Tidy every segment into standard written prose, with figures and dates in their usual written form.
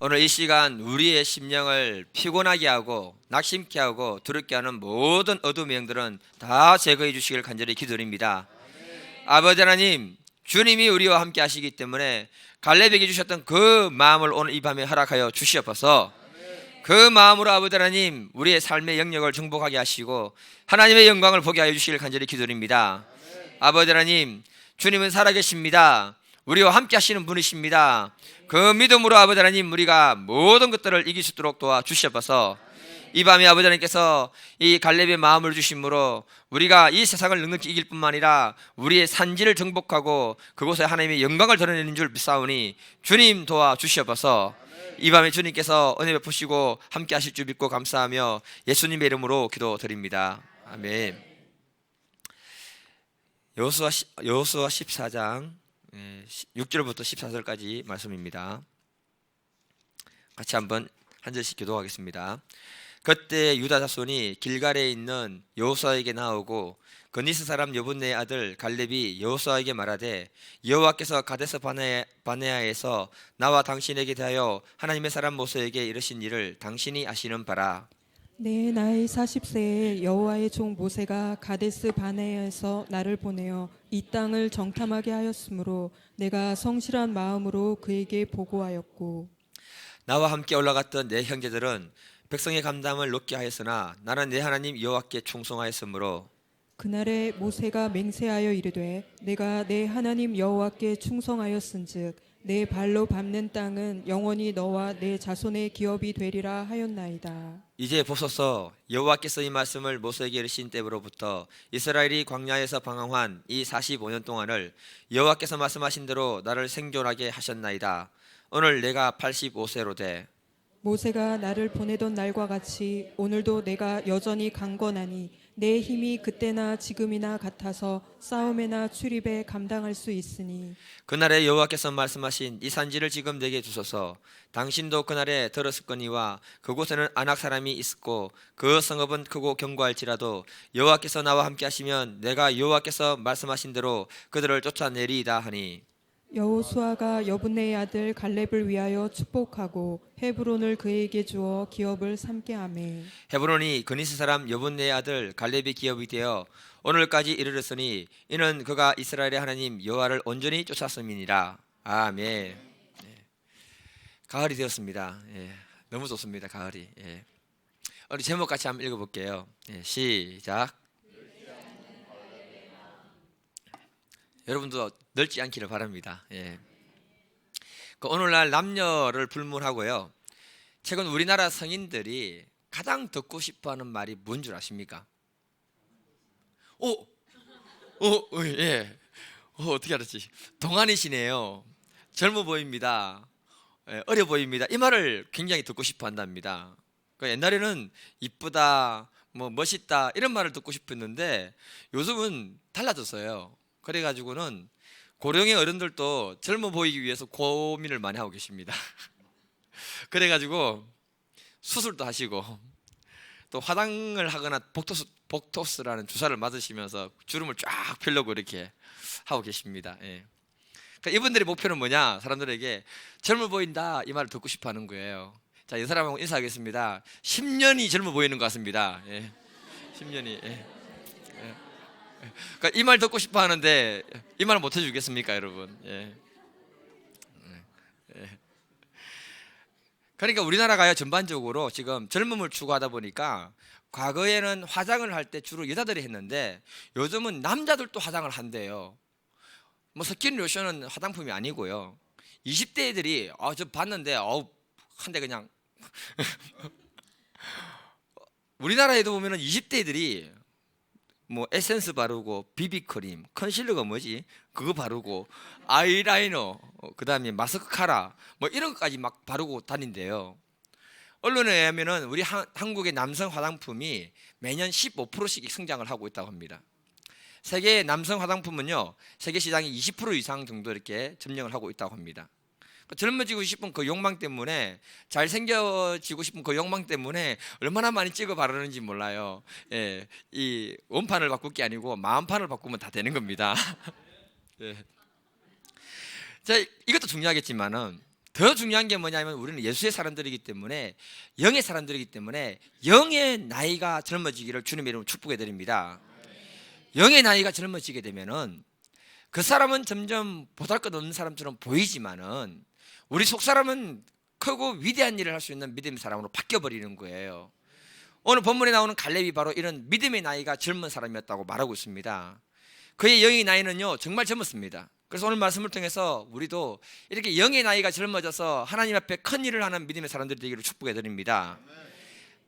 오늘 이 시간 우리의 심령을 피곤하게 하고 낙심케 하고 두렵게 하는 모든 어둠의 영들은 다 제거해 주시길 간절히 기도드립니다. 아버지 하나님, 주님이 우리와 함께 하시기 때문에 갈렙에게 주셨던 그 마음을 오늘 이 밤에 허락하여 주시옵소서. 그 마음으로 아버지 하나님, 우리의 삶의 영역을 정복하게 하시고 하나님의 영광을 보게 하여 주시길 간절히 기도드립니다. 아버지 하나님, 주님은 살아계십니다. 우리와 함께 하시는 분이십니다. 그 믿음으로 아버지 하나님, 우리가 모든 것들을 이길 수 있도록 도와주시옵소서. 이 밤에 아버지 하나님께서 이 갈렙의 마음을 주심으로 우리가 이 세상을 넉넉히 이길 뿐만 아니라 우리의 산지를 정복하고 그곳에 하나님의 영광을 드러내는 줄 믿사오니 주님 도와주시옵소서. 이 밤에 주님께서 은혜 베푸시고 함께 하실 줄 믿고 감사하며 예수님의 이름으로 기도드립니다. 아멘. 여호수아 14장 6절부터 14절까지 말씀입니다. 같이 한번 한 절씩 기도하겠습니다. 그때 유다 자손이 길갈에 있는 여호수아에게 나오고 그니스 사람 여분네의 아들 갈렙이 여호수아에게 말하되 여호와께서 가데스 바네아에서 나와 당신에게 대하여 하나님의 사람 모세에게 이르신 일을 당신이 아시는 바라. 내 나이 40세에 여호와의 종 모세가 가데스 바네아에서 나를 보내어 이 땅을 정탐하게 하였으므로 내가 성실한 마음으로 그에게 보고하였고 나와 함께 올라갔던 내 형제들은 백성의 감담을 높게 하였으나 나는 내 하나님 여호와께 충성하였으므로 그날에 모세가 맹세하여 이르되 내가 내 하나님 여호와께 충성하였은즉 내 발로 밟는 땅은 영원히 너와 내 자손의 기업이 되리라 하였나이다. 이제 보소서, 여호와께서 이 말씀을 모세에게 이르신 때로부터 이스라엘이 광야에서 방황한 이 45년 동안을 여호와께서 말씀하신 대로 나를 생존하게 하셨나이다. 오늘 내가 85세로 돼 모세가 나를 보내던 날과 같이 오늘도 내가 여전히 강건하니 내 힘이 그때나 지금이나 같아서 싸움에나 출입에 감당할 수 있으니 그날에 여호와께서 말씀하신 이 산지를 지금 내게 주소서. 당신도 그날에 들었을거니와 그곳에는 아낙 사람이 있었고 그 성읍은 크고 견고할지라도 여호와께서 나와 함께 하시면 내가 여호와께서 말씀하신 대로 그들을 쫓아내리이다 하니 여호수아가 여분네의 아들 갈렙을 위하여 축복하고 헤브론을 그에게 주어 기업을 삼게 하매 헤브론이 그니스 사람 여분네의 아들 갈렙의 기업이 되어 오늘까지 이르렀으니 이는 그가 이스라엘의 하나님 여호와를 온전히 쫓았음이니라. 아멘. 가을이 되었습니다. 너무 좋습니다. 가을이. 우리 제목 같이 한번 읽어볼게요. 시작. 여러분도 늙지 않기를 바랍니다. 오늘날 남녀를 불문하고요. 최근 우리나라 성인들이 가장 듣고 싶어하는 말이 뭔 줄 아십니까? 어떻게 알았지? 동안이시네요. 젊어 보입니다. 어려 보입니다. 이 말을 굉장히 듣고 싶어한답니다. 옛날에는 이쁘다, 뭐 멋있다 이런 말을 듣고 싶었는데 요즘은 달라졌어요. 그래가지고는 고령의 어른들도 젊어 보이기 위해서 고민을 많이 하고 계십니다. 그래가지고 수술도 하시고 또 화장을 하거나 복토스라는 주사를 맞으시면서 주름을 쫙 펴려고 이렇게 하고 계십니다. 그러니까 이분들의 목표는 뭐냐? 사람들에게 젊어 보인다 이 말을 듣고 싶어 하는 거예요. 자, 이 사람하고 인사하겠습니다. 10년이 젊어 보이는 것 같습니다. 10년이. 그러니까 이 말 듣고 싶어 하는데 이 말 못 해주겠습니까, 여러분? 그러니까 우리나라가요 전반적으로 지금 젊음을 추구하다 보니까 과거에는 화장을 할 때 주로 여자들이 했는데 요즘은 남자들도 화장을 한대요. 뭐 스킨 로션은 화장품이 아니고요. 20대 애들이 저 봤는데 한데 그냥 우리나라에도 보면은 20대 애들이 뭐 에센스 바르고 비비크림, 컨실러가 뭐지? 그거 바르고 아이라이너, 그다음에 마스카라 뭐 이런 것까지 막 바르고 다닌대요. 언론에 의하면은 우리 한국의 남성 화장품이 매년 15%씩 성장을 하고 있다고 합니다. 세계 남성 화장품은요 세계 시장이 20% 이상 정도 이렇게 점령을 하고 있다고 합니다. 젊어지고 싶은 그 욕망 때문에, 잘생겨지고 싶은 그 욕망 때문에 얼마나 많이 찍어 바르는지 몰라요. 이 원판을 바꿀 게 아니고 마음판을 바꾸면 다 되는 겁니다. 자, 이것도 중요하겠지만은 더 중요한 게 뭐냐면 우리는 예수의 사람들이기 때문에, 영의 사람들이기 때문에 영의 나이가 젊어지기를 주님의 이름으로 축복해 드립니다. 영의 나이가 젊어지게 되면은 그 사람은 점점 보잘것없는 사람처럼 보이지만은 우리 속 사람은 크고 위대한 일을 할 수 있는 믿음의 사람으로 바뀌어 버리는 거예요. 오늘 본문에 나오는 갈렙이 바로 이런 믿음의 나이가 젊은 사람이었다고 말하고 있습니다. 그의 영의 나이는요 정말 젊었습니다. 그래서 오늘 말씀을 통해서 우리도 이렇게 영의 나이가 젊어져서 하나님 앞에 큰 일을 하는 믿음의 사람들이 되기를 축복해 드립니다.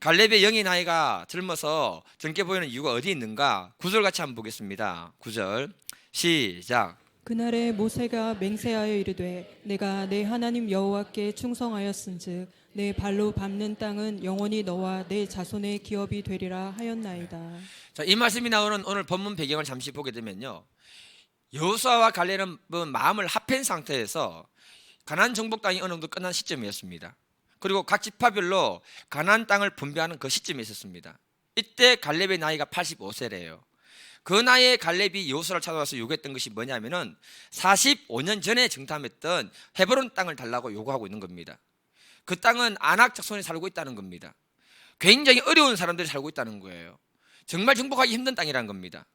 갈렙의 영의 나이가 젊어서 젊게 보이는 이유가 어디 있는가? 9절 같이 한번 보겠습니다. 9절 시작. 그날에 모세가 맹세하여 이르되 내가 내 하나님 여호와께 충성하였은즉 내 발로 밟는 땅은 영원히 너와 내 자손의 기업이 되리라 하였나이다. 자, 이 말씀이 나오는 오늘 본문 배경을 잠시 보게 되면요, 여호수아와 갈렙은 마음을 합한 상태에서 가나안 정복 땅이 어느 정도 끝난 시점이었습니다. 그리고 각 지파별로 가나안 땅을 분배하는 그 시점이 있었습니다. 이때 갈렙의 나이가 85세래요. 그 나이에 갈렙이 여호수아를 찾아와서 요구했던 것이 뭐냐면은 45년 전에 정탐했던 헤브론 땅을 달라고 요구하고 있는 겁니다. 그 땅은 아낙 자손이 살고 있다는 겁니다. 굉장히 어려운 사람들이 살고 있다는 거예요. 정말 정복하기 힘든 땅이라는 겁니다.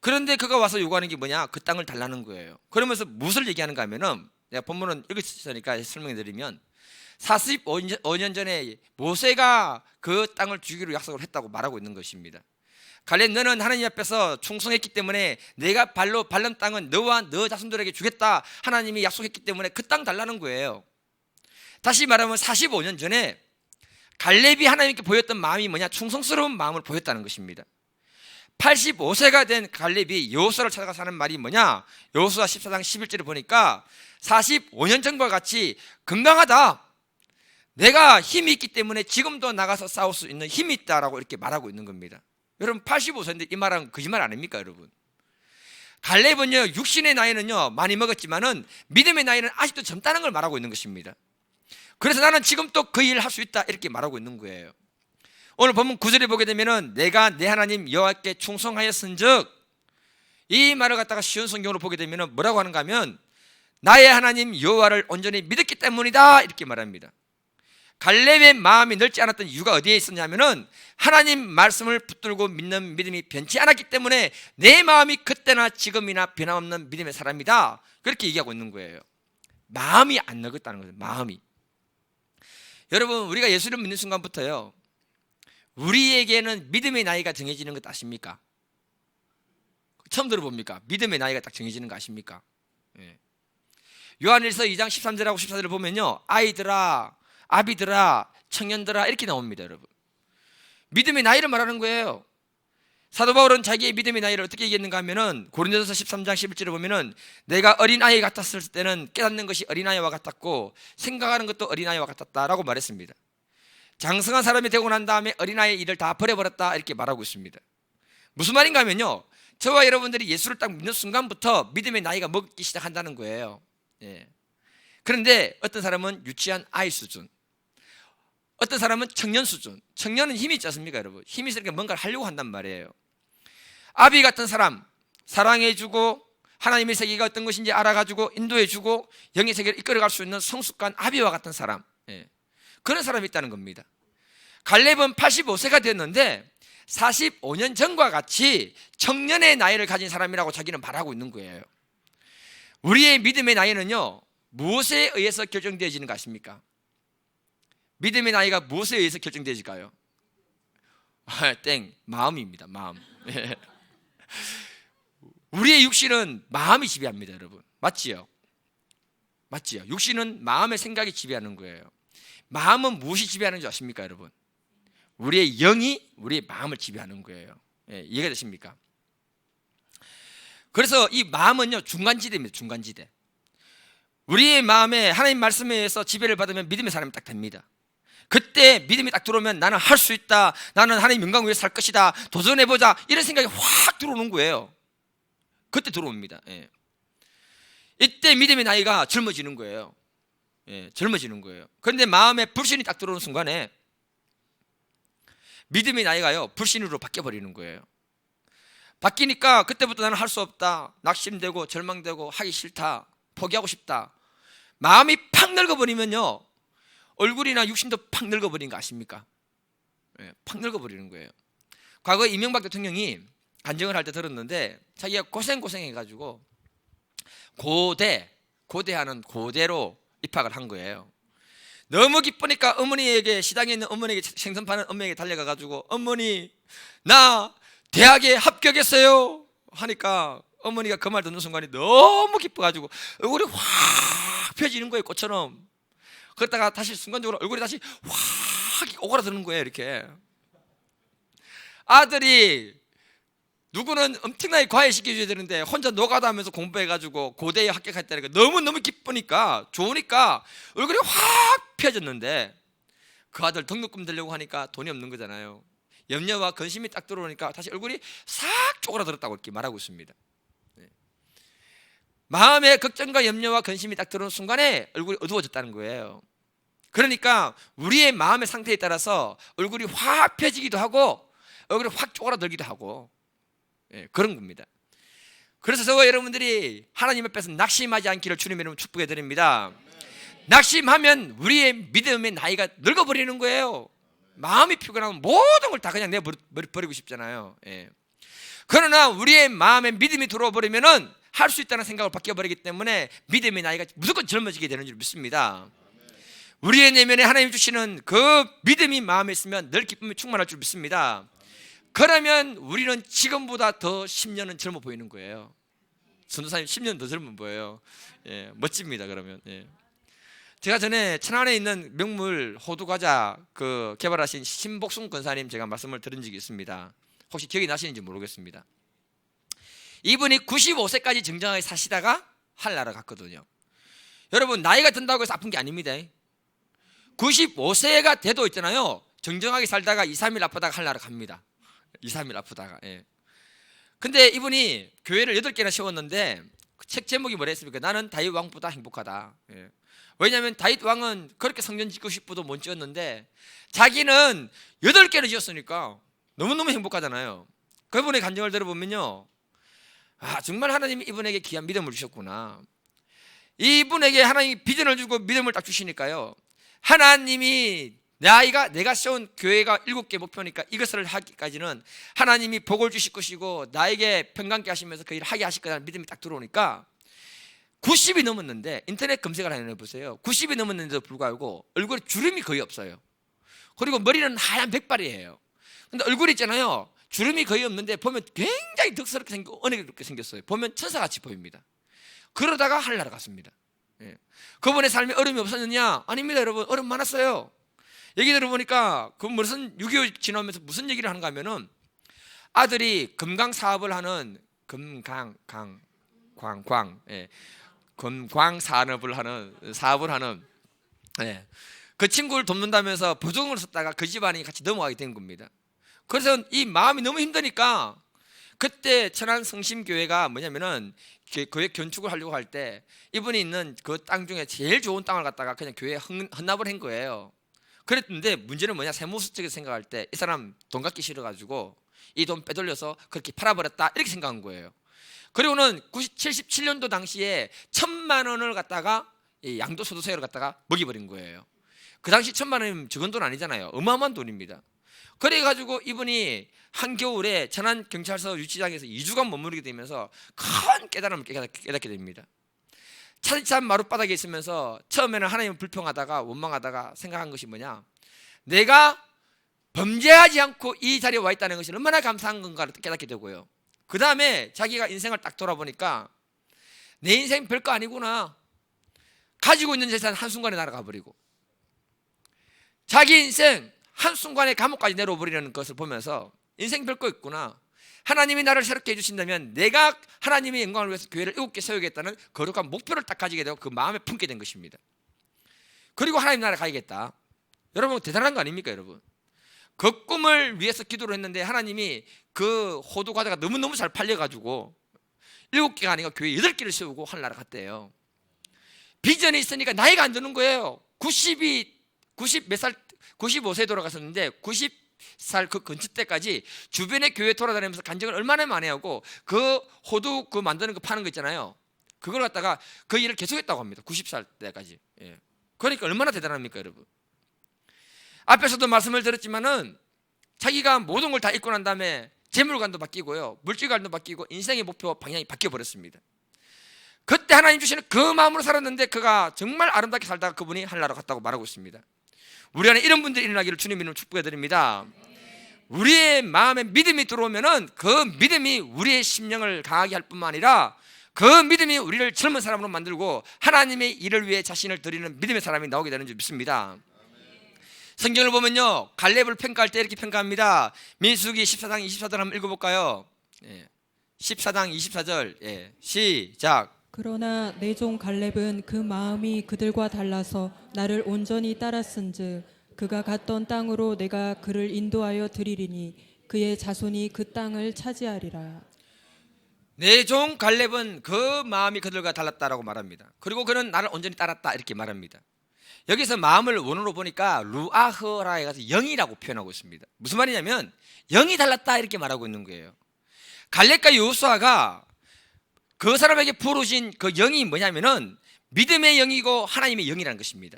그런데 그가 와서 요구하는 게 뭐냐? 그 땅을 달라는 거예요. 그러면서 무엇을 얘기하는가 하면은, 내가 본문은 읽었으니까 설명해 드리면 45년 전에 모세가 그 땅을 주기로 약속을 했다고 말하고 있는 것입니다. 갈렙, 너는 하나님 앞에서 충성했기 때문에 내가 발로 밟는 땅은 너와 너 자손들에게 주겠다, 하나님이 약속했기 때문에 그 땅 달라는 거예요. 다시 말하면 45년 전에 갈렙이 하나님께 보였던 마음이 뭐냐? 충성스러운 마음을 보였다는 것입니다. 85세가 된 갈렙이 여호수아를 찾아가서 하는 말이 뭐냐? 여호수아 14장 11절을 보니까 45년 전과 같이 건강하다, 내가 힘이 있기 때문에 지금도 나가서 싸울 수 있는 힘이 있다라고 이렇게 말하고 있는 겁니다. 여러분, 85세인데 이 말은 거짓말 아닙니까? 여러분, 갈렙은요 육신의 나이는요 많이 먹었지만은 믿음의 나이는 아직도 젊다는 걸 말하고 있는 것입니다. 그래서 나는 지금 또 그 일을 할 수 있다, 이렇게 말하고 있는 거예요. 오늘 본문 9절에 보게 되면은 내가 내 하나님 여호와께 충성하였은즉, 이 말을 갖다가 쉬운 성경으로 보게 되면은 뭐라고 하는가 하면 나의 하나님 여호와를 온전히 믿었기 때문이다, 이렇게 말합니다. 갈렙의 마음이 넓지 않았던 이유가 어디에 있었냐면은 하나님 말씀을 붙들고 믿는 믿음이 변치 않았기 때문에 내 마음이 그때나 지금이나 변함없는 믿음의 사람이다, 그렇게 얘기하고 있는 거예요. 마음이 안 늙었다는 거예요. 마음이. 여러분, 우리가 예수를 믿는 순간부터요 우리에게는 믿음의 나이가 정해지는 것 아십니까? 처음 들어봅니까? 믿음의 나이가 딱 정해지는 거 아십니까? 예. 요한일서 2장 13절하고 14절을 보면요, 아이들아, 아비들아, 청년들아, 이렇게 나옵니다. 여러분, 믿음의 나이를 말하는 거예요. 사도 바울은 자기의 믿음의 나이를 어떻게 얘기했는가 하면은 고린도전서 13장 11절에 보면은 내가 어린아이 같았을 때는 깨닫는 것이 어린아이와 같았고 생각하는 것도 어린아이와 같았다라고 말했습니다. 장성한 사람이 되고 난 다음에 어린아이의 일을 다 버려버렸다, 이렇게 말하고 있습니다. 무슨 말인가 하면요, 저와 여러분들이 예수를 딱 믿는 순간부터 믿음의 나이가 먹기 시작한다는 거예요. 예. 그런데 어떤 사람은 유치한 아이 수준, 어떤 사람은 청년 수준. 청년은 힘이 있지 않습니까? 여러분, 힘이 있으니까 뭔가를 하려고 한단 말이에요. 아비 같은 사람, 사랑해주고 하나님의 세계가 어떤 것인지 알아가지고 인도해주고 영의 세계를 이끌어갈 수 있는 성숙한 아비와 같은 사람, 예, 그런 사람이 있다는 겁니다. 갈렙은 85세가 됐는데 45년 전과 같이 청년의 나이를 가진 사람이라고 자기는 말하고 있는 거예요. 우리의 믿음의 나이는요 무엇에 의해서 결정되어지는 것 같습니까? 믿음의 나이가 무엇에 의해서 결정되어질까요? 땡, 마음입니다. 마음. 우리의 육신은 마음이 지배합니다, 여러분. 맞지요? 맞지요? 육신은 마음의 생각이 지배하는 거예요. 마음은 무엇이 지배하는 줄 아십니까, 여러분? 우리의 영이 우리의 마음을 지배하는 거예요. 예, 이해가 되십니까? 그래서 이 마음은요 중간지대입니다. 중간지대. 우리의 마음에 하나님 말씀에 의해서 지배를 받으면 믿음의 사람이 딱 됩니다. 그때 믿음이 딱 들어오면 나는 할 수 있다, 나는 하나님 영광 위해서 살 것이다, 도전해보자, 이런 생각이 확 들어오는 거예요. 그때 들어옵니다. 예. 이때 믿음의 나이가 젊어지는 거예요. 예, 젊어지는 거예요. 그런데 마음에 불신이 딱 들어오는 순간에 믿음의 나이가요 불신으로 바뀌어버리는 거예요. 바뀌니까 그때부터 나는 할 수 없다, 낙심되고 절망되고 하기 싫다, 포기하고 싶다, 마음이 팍 늙어버리면요 얼굴이나 육신도 팍 늙어버리는 거 아십니까? 예, 팍 늙어버리는 거예요. 과거 이명박 대통령이 간증을 할 때 들었는데 자기가 고생해가지고 고대하는 고대로 입학을 한 거예요. 너무 기쁘니까 어머니에게, 시당에 있는 어머니에게, 생선 파는 어머니에게 달려가가지고 어머니 나 대학에 합격했어요 하니까 어머니가 그 말 듣는 순간에 너무 기뻐가지고 얼굴이 확 펴지는 거예요, 꽃처럼. 그러다가 다시 순간적으로 얼굴이 다시 확 오그라드는 거예요, 이렇게. 아들이 누구는 엄청나게 과외시켜줘야 되는데 혼자 노가다 하면서 공부해가지고 고대에 합격했다니까 너무너무 기쁘니까, 좋으니까 얼굴이 확 펴졌는데 그 아들 등록금 들려고 하니까 돈이 없는 거잖아요. 염려와 근심이 딱 들어오니까 다시 얼굴이 싹 쪼그라들었다고 이렇게 말하고 있습니다. 마음에 걱정과 염려와 근심이 딱 들어오는 순간에 얼굴이 어두워졌다는 거예요. 그러니까 우리의 마음의 상태에 따라서 얼굴이 확 펴지기도 하고 얼굴이 확 쪼그라들기도 하고, 그런 겁니다. 그래서 저와 여러분들이 하나님 앞에서 낙심하지 않기를 주님의 이름으로 축복해 드립니다. 낙심하면 우리의 믿음의 나이가 늙어버리는 거예요. 마음이 피곤하면 모든 걸 다 그냥 내버리고 싶잖아요. 그러나 우리의 마음에 믿음이 들어와 버리면은 할 수 있다는 생각을 바뀌어버리기 때문에 믿음의 나이가 무조건 젊어지게 되는 줄 믿습니다. 우리의 내면에 하나님 주시는 그 믿음이 마음에 있으면 늘 기쁨이 충만할 줄 믿습니다. 그러면 우리는 지금보다 더 10년은 젊어 보이는 거예요. 전도사님 10년 더 젊어 보여요. 멋집니다. 그러면 제가 전에 천안에 있는 명물 호두과자 개발하신 신복순 권사님 제가 말씀을 들은 적이 있습니다. 혹시 기억이 나시는지 모르겠습니다. 이분이 95세까지 정정하게 사시다가 한나라 갔거든요. 여러분, 나이가 든다고 해서 아픈 게 아닙니다. 95세가 돼도 있잖아요, 정정하게 살다가 2, 3일 아프다가 한나라 갑니다. 2, 3일 아프다가. 근데 이분이 교회를 8개나 세웠는데 책 제목이 뭐라 했습니까? 나는 다윗 왕보다 행복하다. 왜냐하면 다윗 왕은 그렇게 성전 짓고 싶어도 못 지었는데 자기는 8개를 지었으니까 너무너무 행복하잖아요. 그분의 간증을 들어보면요, 정말 하나님이 이분에게 귀한 믿음을 주셨구나. 이분에게 하나님이 비전을 주고 믿음을 딱 주시니까요, 하나님이 내가 세운 교회가 7개 목표니까 이것을 하기까지는 하나님이 복을 주실 것이고 나에게 평강케 하시면서 그 일을 하게 하실 거라는 믿음이 딱 들어오니까 90이 넘었는데, 인터넷 검색을 해보세요. 90이 넘었는데도 불구하고 얼굴에 주름이 거의 없어요. 그리고 머리는 하얀 백발이에요. 근데 얼굴이 있잖아요, 주름이 거의 없는데 보면 굉장히 덕스럽게 생기고 은혜롭게 생겼어요. 보면 천사같이 보입니다. 그러다가 하늘나라 갔습니다. 그분의 삶에 어려움이 없었느냐? 아닙니다, 여러분. 어려움 많았어요. 얘기 들어보니까 그 무슨 6.25 지나면서 무슨 얘기를 하는가 하면은 아들이 금강 사업을 하는 금광 사업을 하는 그 친구를 돕는다면서 보증을 썼다가 그 집안이 같이 넘어가게 된 겁니다. 그래서 이 마음이 너무 힘드니까 그때 천안 성심교회가 뭐냐면은 교회 건축을 하려고 할 때 이분이 있는 그 땅 중에 제일 좋은 땅을 갖다가 그냥 교회에 헌납을 한 거예요. 그랬는데 문제는 뭐냐, 세무서적으로 생각할 때 이 사람 돈 갖기 싫어가지고 이 돈 빼돌려서 그렇게 팔아버렸다, 이렇게 생각한 거예요. 그리고는 77년도 당시에 1,000만 원을 갖다가 양도소득세를 갖다가 먹여버린 거예요. 그 당시 1,000만 원이면 적은 돈 아니잖아요. 어마어마한 돈입니다. 그래가지고 이분이 한겨울에 천안경찰서 유치장에서 2주간 머무르게 되면서 큰 깨달음을 깨닫게 됩니다. 차디찬 마룻바닥에 있으면서 처음에는 하나님을 불평하다가 원망하다가 생각한 것이 뭐냐, 내가 범죄하지 않고 이 자리에 와 있다는 것이 얼마나 감사한 건가를 깨닫게 되고요. 그 다음에 자기가 인생을 딱 돌아보니까 내 인생 별거 아니구나. 가지고 있는 재산 한순간에 날아가 버리고 자기 인생 한순간에 감옥까지 내려버리는 것을 보면서 인생 별거 있구나. 하나님이 나를 새롭게 해주신다면 내가 하나님의 영광을 위해서 교회를 7개 세우겠다는 거룩한 목표를 딱 가지게 되고 그 마음에 품게 된 것입니다. 그리고 하나님 나라 가야겠다. 여러분, 대단한 거 아닙니까, 여러분? 그 꿈을 위해서 기도를 했는데 하나님이 그 호두 과자가 너무너무 잘 팔려가지고 7개가 아니라 교회 8개를 세우고 하늘나라 갔대요. 비전이 있으니까 나이가 안 드는 거예요. 95세에 돌아갔었는데 90살 그 근처 때까지 주변의 교회 돌아다니면서 간증을 얼마나 많이 하고 그 호두 만드는 거 파는 거 있잖아요. 그걸 갖다가 그 일을 계속했다고 합니다. 90살 때까지. 그러니까 얼마나 대단합니까, 여러분? 앞에서도 말씀을 드렸지만은 자기가 모든 걸 다 잃고 난 다음에 재물관도 바뀌고요, 물질관도 바뀌고 인생의 목표 방향이 바뀌어 버렸습니다. 그때 하나님 주시는 그 마음으로 살았는데 그가 정말 아름답게 살다가 그분이 하늘나라로 갔다고 말하고 있습니다. 우리 안에 이런 분들이 일어나기를 주님 이름으로 축복해 드립니다. 우리의 마음에 믿음이 들어오면은 그 믿음이 우리의 심령을 강하게 할 뿐만 아니라 그 믿음이 우리를 젊은 사람으로 만들고 하나님의 일을 위해 자신을 드리는 믿음의 사람이 나오게 되는 줄 믿습니다. 성경을 보면요, 갈렙을 평가할 때 이렇게 평가합니다. 민수기 14장 24절 한번 읽어볼까요? 14장 24절 시작. 그러나 내 종 갈렙은 그 마음이 그들과 달라서 나를 온전히 따랐은즉 그가 갔던 땅으로 내가 그를 인도하여 드리리니 그의 자손이 그 땅을 차지하리라. 내 종 갈렙은 그 마음이 그들과 달랐다라고 말합니다. 그리고 그는 나를 온전히 따랐다 이렇게 말합니다. 여기서 마음을 원어로 보니까 루아흐라 해서 영이라고 표현하고 있습니다. 무슨 말이냐면 영이 달랐다 이렇게 말하고 있는 거예요. 갈렙과 여호수아가 그 사람에게 부르신 그 영이 뭐냐면은 믿음의 영이고 하나님의 영이라는 것입니다.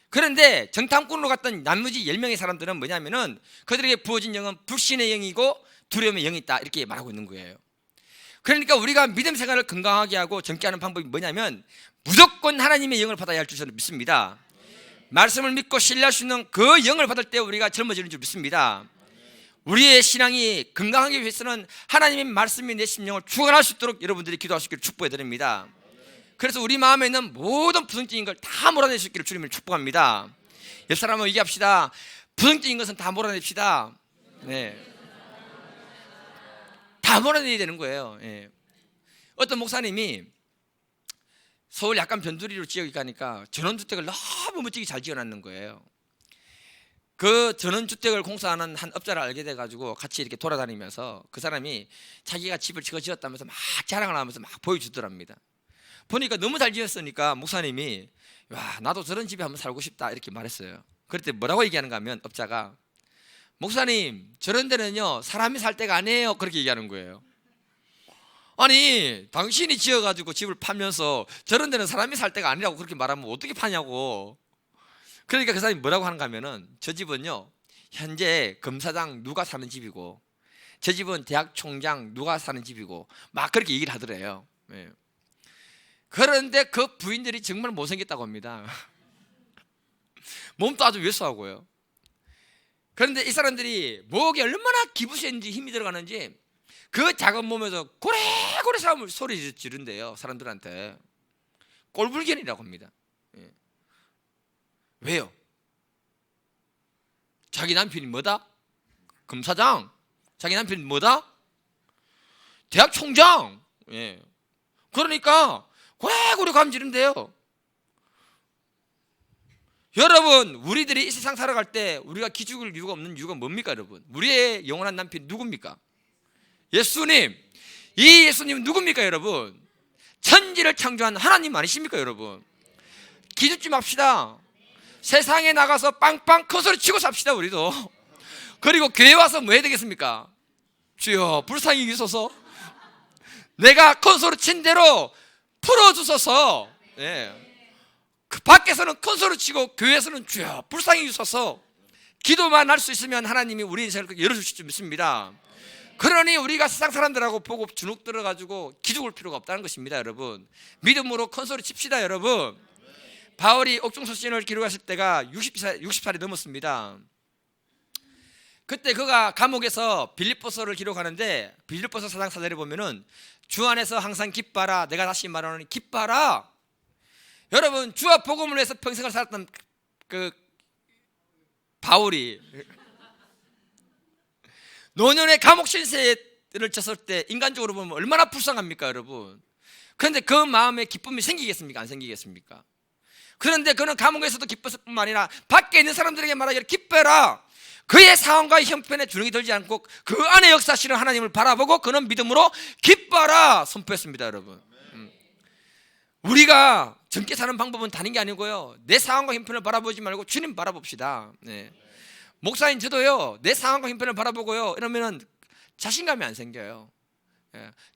그런데 정탐꾼으로 갔던 나머지 10명의 사람들은 뭐냐면은 그들에게 부어진 영은 불신의 영이고 두려움의 영이 있다 이렇게 말하고 있는 거예요. 그러니까 우리가 믿음 생활을 건강하게 하고 젊게 하는 방법이 뭐냐면 무조건 하나님의 영을 받아야 할 줄 저는 믿습니다. 말씀을 믿고 신뢰할 수 있는 그 영을 받을 때 우리가 젊어지는 줄 믿습니다. 우리의 신앙이 건강하기 위해서는 하나님의 말씀이 내 심령을 주관할 수 있도록 여러분들이 기도할 수 있기를 축복해 드립니다. 그래서 우리 마음에 있는 모든 부정적인 걸 다 몰아낼 수 있기를 주님을 축복합니다. 옆 사람은 얘기합시다. 부정적인 것은 다 몰아냅시다. 네, 다 몰아내야 되는 거예요. 어떤 목사님이 서울 약간 변두리로 지역에 가니까 전원주택을 너무 멋지게 잘 지어놨는 거예요. 그 전원주택을 공사하는 한 업자를 알게 돼가지고 같이 이렇게 돌아다니면서 그 사람이 자기가 집을 지었다면서 막 자랑을 하면서 막 보여주더랍니다. 보니까 너무 잘 지었으니까 목사님이 와, 나도 저런 집에 한번 살고 싶다 이렇게 말했어요. 그럴 때 뭐라고 얘기하는가 하면 업자가 목사님 저런 데는요 사람이 살 데가 아니에요 그렇게 얘기하는 거예요. 아니 당신이 지어가지고 집을 파면서 저런 데는 사람이 살 데가 아니라고 그렇게 말하면 어떻게 파냐고. 그러니까 그 사람이 뭐라고 하는가 하면은 저 집은요 현재 검사장 누가 사는 집이고 저 집은 대학 총장 누가 사는 집이고 막 그렇게 얘기를 하더래요. 그런데 그 부인들이 정말 못생겼다고 합니다. 몸도 아주 왜소하고요. 그런데 이 사람들이 목에 얼마나 기부세인지 힘이 들어가는지 그 작은 몸에서 고래고래 소리 지른대요. 사람들한테 꼴불견이라고 합니다. 왜요? 자기 남편이 뭐다? 검사장. 자기 남편이 뭐다? 대학 총장. 그러니까 고래고래 감지른대요. 여러분 우리들이 이 세상 살아갈 때 우리가 기죽을 이유가 없는 이유가 뭡니까 여러분? 우리의 영원한 남편이 누굽니까? 예수님. 이 예수님은 누굽니까 여러분? 천지를 창조한 하나님 아니십니까 여러분? 기죽지 맙시다. 세상에 나가서 빵빵 큰 소리 치고 삽시다 우리도. 그리고 교회 와서 뭐 해야 되겠습니까? 주여 불쌍히 여기소서. 내가 큰 소리 친 대로 풀어주소서. 그 밖에서는 큰 소리 치고 교회에서는 주여 불쌍히 여기소서. 기도만 할 수 있으면 하나님이 우리 인생을 열어주실 줄 믿습니다. 그러니 우리가 세상 사람들하고 보고 주눅 들어가지고 기죽을 필요가 없다는 것입니다 여러분. 믿음으로 큰 소리 칩시다 여러분. 바울이 옥중서신을 기록했을 때가 60살이 넘었습니다. 그때 그가 감옥에서 빌립보서를 기록하는데 빌립보서 4장 4절에 보면은 주 안에서 항상 기뻐하라. 내가 다시 말하노니 기뻐하라. 여러분 주와 복음을 위해서 평생을 살았던 그 바울이 노년의 감옥 신세를 졌을 때 인간적으로 보면 얼마나 불쌍합니까 여러분. 그런데 그 마음에 기쁨이 생기겠습니까 안 생기겠습니까? 그런데 그는 감옥에서도 기뻤을 뿐만 아니라 밖에 있는 사람들에게 말하기를 기뻐해라. 그의 상황과 형편에 주눅이 들지 않고 그 안에 역사하시는 하나님을 바라보고 그는 믿음으로 기뻐하라 선포했습니다 여러분. 우리가 젊게 사는 방법은 다른 게 아니고요 내 상황과 형편을 바라보지 말고 주님 바라봅시다. 목사님 저도요 내 상황과 형편을 바라보고요 이러면은 자신감이 안 생겨요.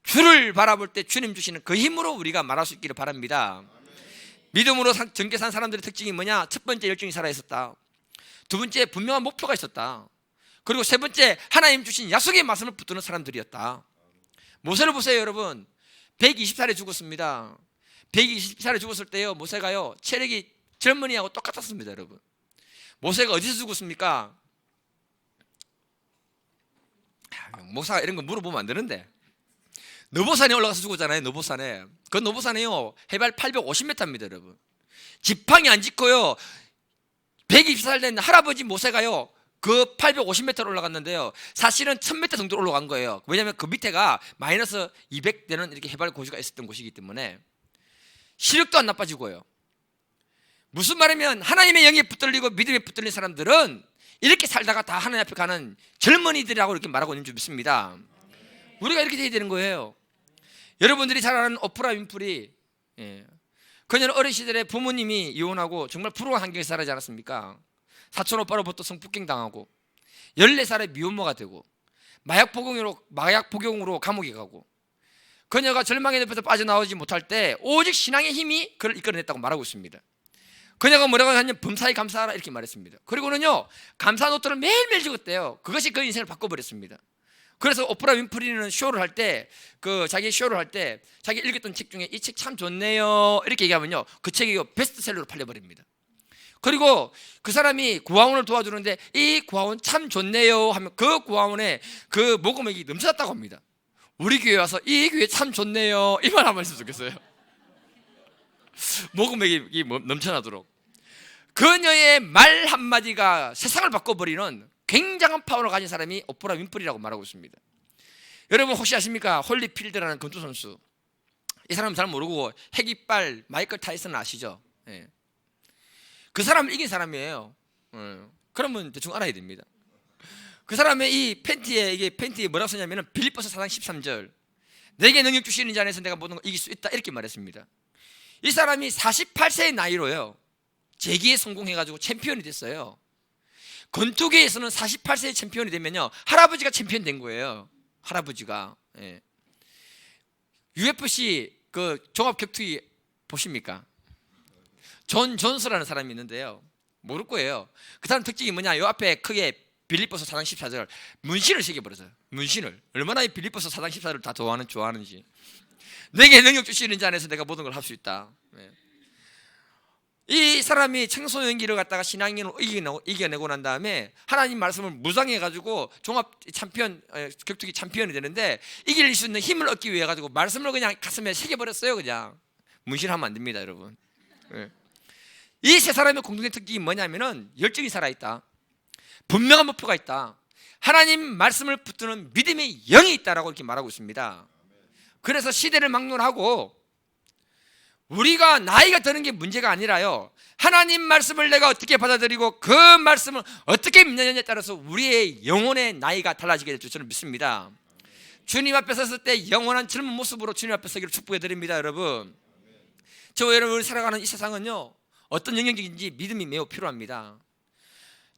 주를 바라볼 때 주님 주시는 그 힘으로 우리가 말할 수 있기를 바랍니다. 믿음으로 정죄 산 사람들의 특징이 뭐냐? 첫 번째, 열정이 살아있었다. 두 번째, 분명한 목표가 있었다. 그리고 세 번째, 하나님 주신 약속의 말씀을 붙드는 사람들이었다. 모세를 보세요, 여러분. 120살에 죽었습니다. 120살에 죽었을 때요, 모세가요, 체력이 젊은이하고 똑같았습니다, 여러분. 모세가 어디서 죽었습니까? 목사가 이런 거 물어보면 안 되는데, 느보산에 올라가서 죽었잖아요. 느보산에. 그 느보산에요, 해발 850m입니다, 여러분. 지팡이 안 짚고요, 120살 된 할아버지 모세가요, 그 850m로 올라갔는데요, 사실은 1000m 정도로 올라간 거예요. 왜냐하면 그 밑에가 마이너스 200되는 이렇게 해발 고지가 있었던 곳이기 때문에 시력도 안 나빠지고요. 무슨 말이면 하나님의 영에 붙들리고 믿음에 붙들린 사람들은 이렇게 살다가 다 하나님 앞에 가는 젊은이들이라고 이렇게 말하고 있는 줄 믿습니다. 우리가 이렇게 돼야 되는 거예요. 여러분들이 잘 아는 오프라 윈프리, 그녀는 어린 시절에 부모님이 이혼하고 정말 불우한 환경에서 살아지 않았습니까? 사촌 오빠로부터 성폭행 당하고 14살에 미혼모가 되고 마약 복용으로 감옥에 가고, 그녀가 절망의 늪에서 빠져나오지 못할 때 오직 신앙의 힘이 그를 이끌어냈다고 말하고 있습니다. 그녀가 뭐라고 하냐면 범사에 감사하라 이렇게 말했습니다. 그리고는요, 감사 노트를 매일매일 적었대요. 그것이 그 인생을 바꿔버렸습니다. 그래서 오프라 윈프리는 쇼를 할 때, 자기 쇼를 할 때 자기 읽었던 책 중에 이 책 참 좋네요 이렇게 얘기하면요, 그 책이 베스트셀러로 팔려버립니다. 그리고 그 사람이 구하원을 도와주는데 이 구하원 참 좋네요 하면 그 구하원에 그 모금액이 넘쳐났다고 합니다. 우리 교회 와서 이 교회 참 좋네요 이 말 한번 했으면 좋겠어요. 모금액이 넘쳐나도록. 그녀의 말 한마디가 세상을 바꿔버리는 굉장한 파워를 가진 사람이 오프라 윈프리라고 말하고 있습니다. 여러분 혹시 아십니까? 홀리필드라는 권투 선수. 이 사람 잘 모르고 핵이빨 마이클 타이슨 아시죠? 예. 그 사람을 이긴 사람이에요. 그러면 대충 알아야 됩니다. 그 사람의 이 팬티에, 이게 팬티에 뭐라고 쓰냐면 빌립보서 4장 13절, 내게 능력 주시는 자 안에서 내가 모든 걸 이길 수 있다 이렇게 말했습니다. 이 사람이 48세의 나이로요, 재기에 성공해가지고 챔피언이 됐어요. 권투계에서는 48세의 챔피언이 되면요, 할아버지가 챔피언 된 거예요. 할아버지가. 예. UFC 그 종합격투기 보십니까? 존 존스라는 사람이 있는데요, 모를 거예요. 그 사람 특징이 뭐냐? 요 앞에 크게 빌립보서 4장 14절 문신을 새겨버렸어요. 문신을. 얼마나 이 빌립보서 4장 14절을 다 좋아하는지. 내게 능력 주시는 자 안에서 내가 모든 걸 할 수 있다. 네. 이 사람이 청소년기를 갖다가 신앙인으로 이겨내고 난 다음에 하나님 말씀을 무장해가지고 종합 챔피언, 격투기 챔피언이 되는데, 이길 수 있는 힘을 얻기 위해 가지고 말씀을 그냥 가슴에 새겨버렸어요. 그냥 문신하면 안 됩니다, 여러분. 네. 이 세 사람의 공통된 특징이 뭐냐면은 열정이 살아있다, 분명한 목표가 있다, 하나님 말씀을 붙드는 믿음의 영이 있다라고 이렇게 말하고 있습니다. 그래서 시대를 막론하고 우리가 나이가 드는 게 문제가 아니라요, 하나님 말씀을 내가 어떻게 받아들이고 그 말씀을 어떻게 믿느냐에 따라서 우리의 영혼의 나이가 달라지게 될 줄 저는 믿습니다. 주님 앞에 섰을 때 영원한 젊은 모습으로 주님 앞에 서기를 축복해 드립니다. 여러분, 저와 여러분이 살아가는 이 세상은요, 어떤 영역인지 믿음이 매우 필요합니다.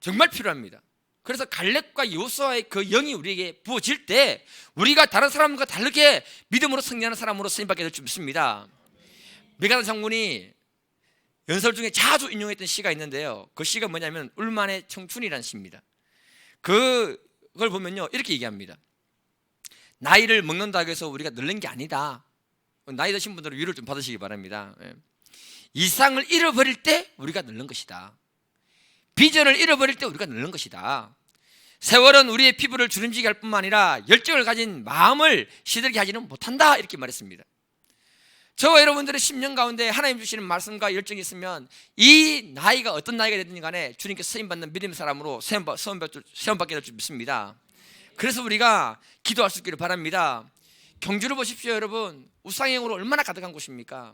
정말 필요합니다. 그래서 갈렙과 여호수아의 그 영이 우리에게 부어질 때 우리가 다른 사람과 다르게 믿음으로 승리하는 사람으로 쓰임받게 될 줄 믿습니다. 메가다 장군이 연설 중에 자주 인용했던 시가 있는데요, 그 시가 뭐냐면 울만의 청춘이라는 시입니다. 그걸 보면요, 이렇게 얘기합니다. 나이를 먹는다고 해서 우리가 늙는 게 아니다. 나이 드신 분들은 위로를 좀 받으시기 바랍니다. 이상을 잃어버릴 때 우리가 늙는 것이다. 비전을 잃어버릴 때 우리가 늙는 것이다. 세월은 우리의 피부를 주름지게 할 뿐만 아니라 열정을 가진 마음을 시들게 하지는 못한다 이렇게 말했습니다. 저와 여러분들의 10년 가운데 하나님 주시는 말씀과 열정이 있으면 이 나이가 어떤 나이가 되든지 간에 주님께 쓰임받는 믿음의 사람으로 세움받게 될 줄 믿습니다. 그래서 우리가 기도할 수 있기를 바랍니다. 경주를 보십시오. 여러분, 우상행으로 얼마나 가득한 곳입니까?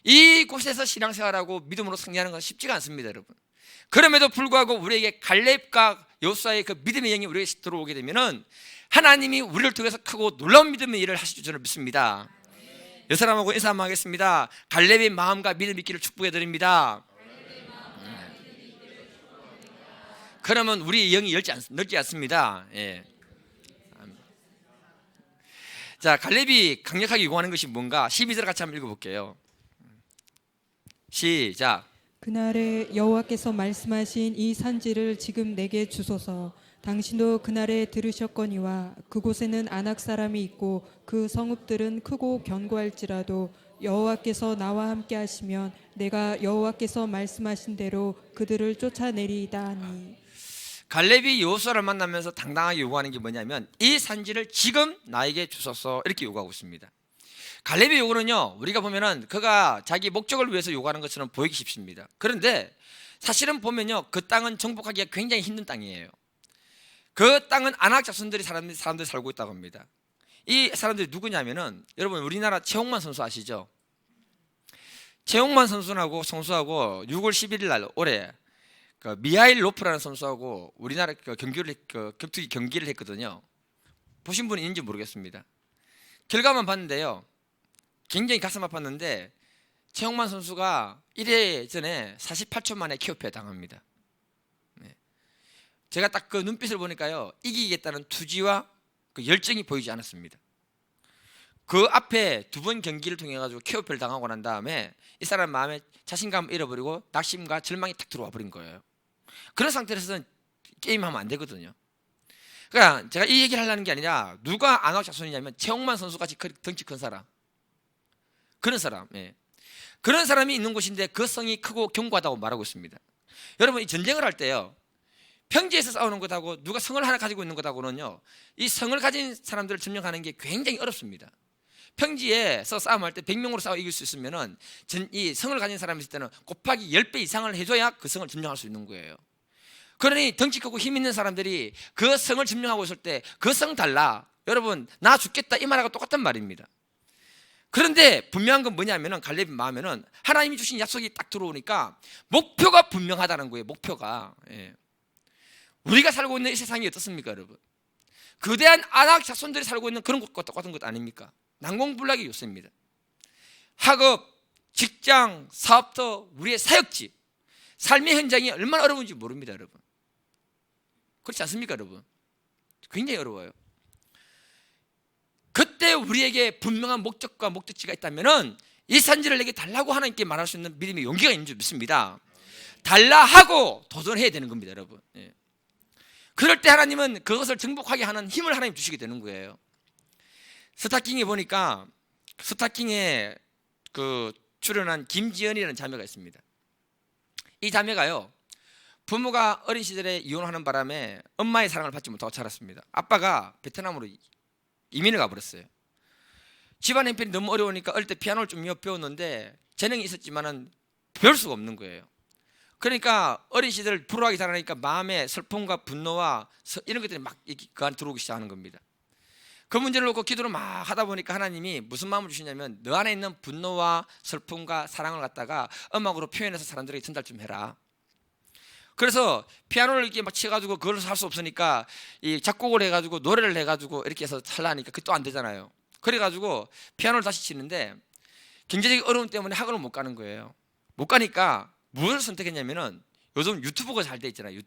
이 곳에서 신앙생활하고 믿음으로 승리하는 건 쉽지가 않습니다. 여러분, 그럼에도 불구하고 우리에게 갈렙과 여호수아의 그 믿음의 영이 우리에게 들어오게 되면은 하나님이 우리를 통해서 크고 놀라운 믿음의 일을 하실 줄 저는 믿습니다. 이 사람하고 인사 한번 하겠습니다. 갈렙의 마음과 믿음 있기를 축복해 드립니다. 그러면 우리의 영이 넓지 않습니다. 예. 자, 갈렙이 강력하게 요구하는 것이 뭔가 12절 같이 한번 읽어볼게요. 시작. 그날에 여호와께서 말씀하신 이 산지를 지금 내게 주소서. 당신도 그날에 들으셨거니와 그곳에는 아낙 사람이 있고 그 성읍들은 크고 견고할지라도 여호와께서 나와 함께 하시면 내가 여호와께서 말씀하신 대로 그들을 쫓아내리이다 하니. 갈렙이 여호수아를 만나면서 당당하게 요구하는 게 뭐냐면 이 산지를 지금 나에게 주소서 이렇게 요구하고 있습니다. 갈렙의 요구는요, 우리가 보면은 그가 자기 목적을 위해서 요구하는 것처럼 보이기 쉽습니다. 그런데 사실은 보면요, 그 땅은 정복하기가 굉장히 힘든 땅이에요. 그 땅은 아낙 자손들이 사람들이 살고 있다고 합니다. 이 사람들이 누구냐면은 여러분 우리나라 최홍만 선수 아시죠? 최홍만 선수하고 6월 11일 날 올해 그 미하일 로프라는 선수하고 우리나라 격투기 경기를 했거든요. 보신 분이 있는지 모르겠습니다. 결과만 봤는데요, 굉장히 가슴 아팠는데 최홍만 선수가 1회 전에 48초 만에 KO패 당합니다. 네. 제가 딱 그 눈빛을 보니까요, 이기겠다는 투지와 그 열정이 보이지 않았습니다. 그 앞에 두 번 경기를 통해 가지고 KO패를 당하고 난 다음에 이 사람 마음에 자신감을 잃어버리고 낙심과 절망이 탁 들어와 버린 거예요. 그런 상태에서는 게임하면 안 되거든요. 그러니까 제가 이 얘기를 하려는 게 아니라 누가 아낙 자손이냐면 최홍만 선수같이 덩치 큰 사람, 그런 사람, 예. 그런 사람이 있는 곳인데 그 성이 크고 견고하다고 말하고 있습니다. 여러분 이 전쟁을 할 때요, 평지에서 싸우는 것하고 누가 성을 하나 가지고 있는 것하고는요, 이 성을 가진 사람들을 점령하는 게 굉장히 어렵습니다. 평지에서 싸움할 때 100명으로 싸워 이길 수 있으면은 이 성을 가진 사람이 있을 때는 곱하기 10배 이상을 해줘야 그 성을 점령할 수 있는 거예요. 그러니 덩치 크고 힘 있는 사람들이 그 성을 점령하고 있을 때 그 성 달라, 여러분 나 죽겠다 이 말하고 똑같단 말입니다. 그런데 분명한 건 뭐냐면은 갈렙의 마음에는 하나님이 주신 약속이 딱 들어오니까 목표가 분명하다는 거예요. 목표가. 예. 우리가 살고 있는 이 세상이 어떻습니까, 여러분? 거대한 아낙 자손들이 살고 있는 그런 것과 똑같은 것 아닙니까? 난공불락의 요새입니다. 학업, 직장, 사업터, 우리의 사역지, 삶의 현장이 얼마나 어려운지 모릅니다, 여러분. 그렇지 않습니까, 여러분? 굉장히 어려워요. 그때 우리에게 분명한 목적과 목적지가 있다면은 이 산지를 내게 달라고 하나님께 말할 수 있는 믿음의 용기가 있는 줄 믿습니다. 달라 하고 도전해야 되는 겁니다, 여러분. 예. 그럴 때 하나님은 그것을 정복하게 하는 힘을 하나님 주시게 되는 거예요. 스타킹에 보니까 스타킹에 그 출연한 김지연이라는 자매가 있습니다. 이 자매가요, 부모가 어린 시절에 이혼하는 바람에 엄마의 사랑을 받지 못하고 자랐습니다. 아빠가 베트남으로 이민을 가버렸어요. 집안 형편이 너무 어려우니까 어릴 때 피아노를 좀 배웠는데 재능이 있었지만은 배울 수가 없는 거예요. 그러니까 어린 시절 불우하게 자라니까 마음에 슬픔과 분노와 이런 것들이 막 그 안에 들어오기 시작하는 겁니다. 그 문제를 놓고 기도를 막 하다 보니까 하나님이 무슨 마음을 주시냐면 너 안에 있는 분노와 슬픔과 사랑을 갖다가 음악으로 표현해서 사람들에게 전달 좀 해라. 그래서 피아노를 이렇게 막 치가지고 그걸 할 수 없으니까 이 작곡을 해가지고 노래를 해가지고 이렇게 해서 하려니까 그게 또 안 되잖아요. 그래가지고 피아노를 다시 치는데 경제적인 어려움 때문에 학원을 못 가는 거예요. 못 가니까 무엇을 선택했냐면은 요즘 유튜브가 잘 돼 있잖아요.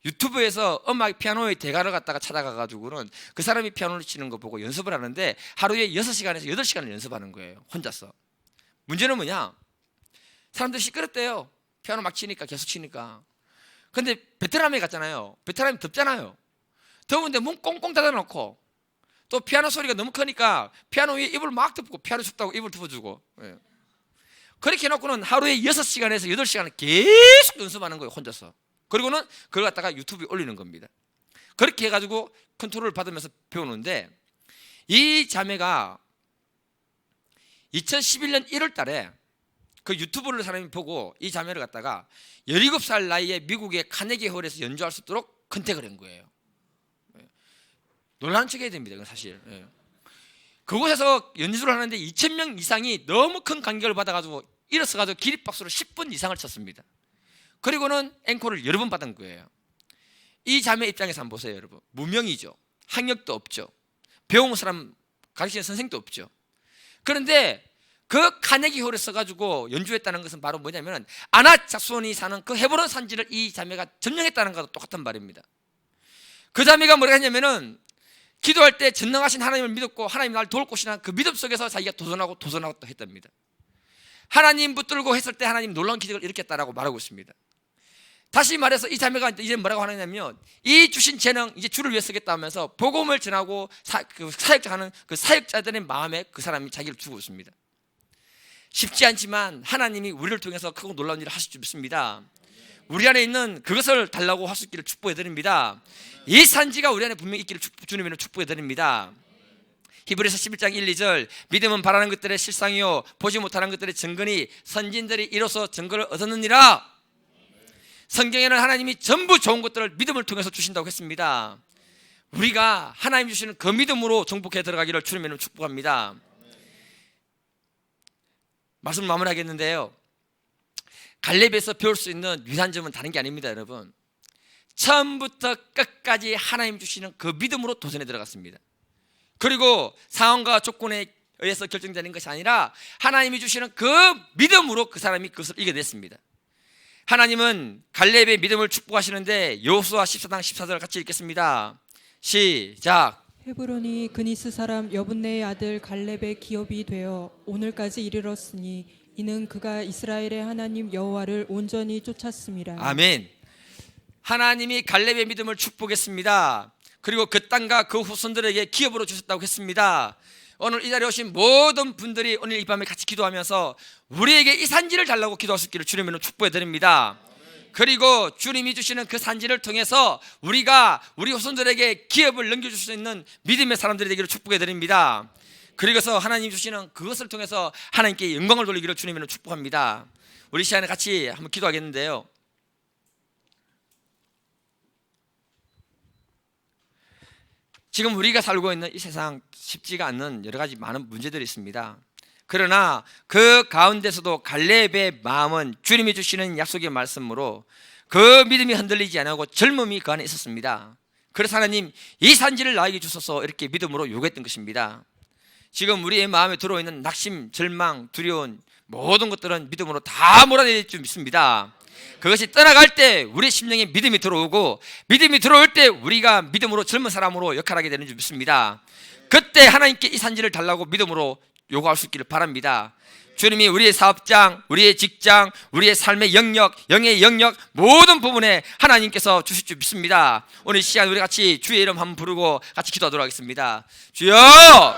유튜브에서 음악 피아노의 대가를 갖다가 찾아가가지고는 그 사람이 피아노를 치는 거 보고 연습을 하는데 하루에 6시간에서 8시간을 연습하는 거예요. 혼자서. 문제는 뭐냐? 사람들이 시끄럽대요. 피아노 막 치니까, 계속 치니까. 근데 베트남에 갔잖아요. 베트남이 덥잖아요. 더운데 문 꽁꽁 닫아놓고 또 피아노 소리가 너무 크니까 피아노 위에 이불 막 덮고 피아노 춥다고 이불 덮어주고, 예. 그렇게 해놓고는 하루에 6시간에서 8시간을 계속 연습하는 거예요. 혼자서. 그리고는 그걸 갖다가 유튜브에 올리는 겁니다. 그렇게 해가지고 컨트롤을 받으면서 배우는데 이 자매가 2011년 1월 달에 그 유튜브를 사람이 보고 이 자매를 갖다가 17살 나이에 미국의 카네기 홀에서 연주할 수 있도록 컨택을 한 거예요. 놀라는 척 해야 됩니다. 이건 사실. 그곳에서 연주를 하는데 2,000명 이상이 너무 큰 간격을 받아가지고 일어서가지고 기립박수로 10분 이상을 쳤습니다. 그리고는 앵콜을 여러 번 받은 거예요. 이 자매 입장에서 한번 보세요, 여러분. 무명이죠. 학력도 없죠. 배운 사람, 가르치는 선생도 없죠. 그런데 그 카네기 홀에 써가지고 연주했다는 것은 바로 뭐냐면 아낙 자손이 사는 그 헤브론 산지를 이 자매가 점령했다는 것과 똑같은 말입니다. 그 자매가 뭐라 했냐면은 기도할 때 전능하신 하나님을 믿었고 하나님 나를 도울 것이라는 그 믿음 속에서 자기가 도전하고 또 했답니다. 하나님 붙들고 했을 때 하나님 놀라운 기적을 일으켰다라고 말하고 있습니다. 다시 말해서 이 자매가 이제 뭐라고 하느냐면 이 주신 재능 이제 주를 위해 쓰겠다 하면서 복음을 전하고 사역하는 그 사역자들의 마음에 그 사람이 자기를 주고 있습니다. 쉽지 않지만 하나님이 우리를 통해서 크고 놀라운 일을 하실 줄 믿습니다. 우리 안에 있는 그것을 달라고 할 수 있기를 축복해 드립니다. 이 산지가 우리 안에 분명히 있기를 주님으로 축복해 드립니다. 히브리서 11장 1, 2절 믿음은 바라는 것들의 실상이요 보지 못하는 것들의 증거니 선진들이 이로써 증거를 얻었느니라. 성경에는 하나님이 전부 좋은 것들을 믿음을 통해서 주신다고 했습니다. 우리가 하나님 주시는 그 믿음으로 정복해 들어가기를 주님으로 축복합니다. 말씀을 마무리하겠는데요, 갈렙에서 배울 수 있는 유일한 점은 다른 게 아닙니다. 여러분, 처음부터 끝까지 하나님 주시는 그 믿음으로 도전에 들어갔습니다. 그리고 상황과 조건에 의해서 결정되는 것이 아니라 하나님이 주시는 그 믿음으로 그 사람이 그것을 이겨냈습니다. 하나님은 갈렙의 믿음을 축복하시는데 여호수아 14장 14절 같이 읽겠습니다. 시작. 헤브론이 그니스 사람 여분네의 아들 갈렙의 기업이 되어 오늘까지 이르렀으니 이는 그가 이스라엘의 하나님 여호와를 온전히 쫓았습니다. 아멘. 하나님이 갈렙의 믿음을 축복했습니다. 그리고 그 땅과 그 후손들에게 기업으로 주셨다고 했습니다. 오늘 이 자리에 오신 모든 분들이 오늘 이 밤에 같이 기도하면서 우리에게 이 산지를 달라고 기도할 수 있기를 주님으로 축복해 드립니다. 그리고 주님이 주시는 그 산지를 통해서 우리가 우리 후손들에게 기업을 넘겨줄 수 있는 믿음의 사람들이 되기를 축복해 드립니다. 그리고서 하나님 주시는 그것을 통해서 하나님께 영광을 돌리기를 주님으로 축복합니다. 우리 시간에 같이 한번 기도하겠는데요, 지금 우리가 살고 있는 이 세상 쉽지가 않는 여러 가지 많은 문제들이 있습니다. 그러나 그 가운데서도 갈렙의 마음은 주님이 주시는 약속의 말씀으로 그 믿음이 흔들리지 않고 젊음이 그 안에 있었습니다. 그래서 하나님 이 산지를 나에게 주소서 이렇게 믿음으로 요구했던 것입니다. 지금 우리의 마음에 들어있는 낙심, 절망, 두려운 모든 것들은 믿음으로 다 몰아낼 줄 믿습니다. 그것이 떠나갈 때 우리의 심령에 믿음이 들어오고 믿음이 들어올 때 우리가 믿음으로 젊은 사람으로 역할하게 되는 줄 믿습니다. 그때 하나님께 이 산지를 달라고 믿음으로 요구할 수 있기를 바랍니다. 주님이 우리의 사업장, 우리의 직장, 우리의 삶의 영역, 영의 영역 모든 부분에 하나님께서 주실 줄 믿습니다. 오늘 시간 우리 같이 주의 이름 한번 부르고 같이 기도하도록 하겠습니다. 주여!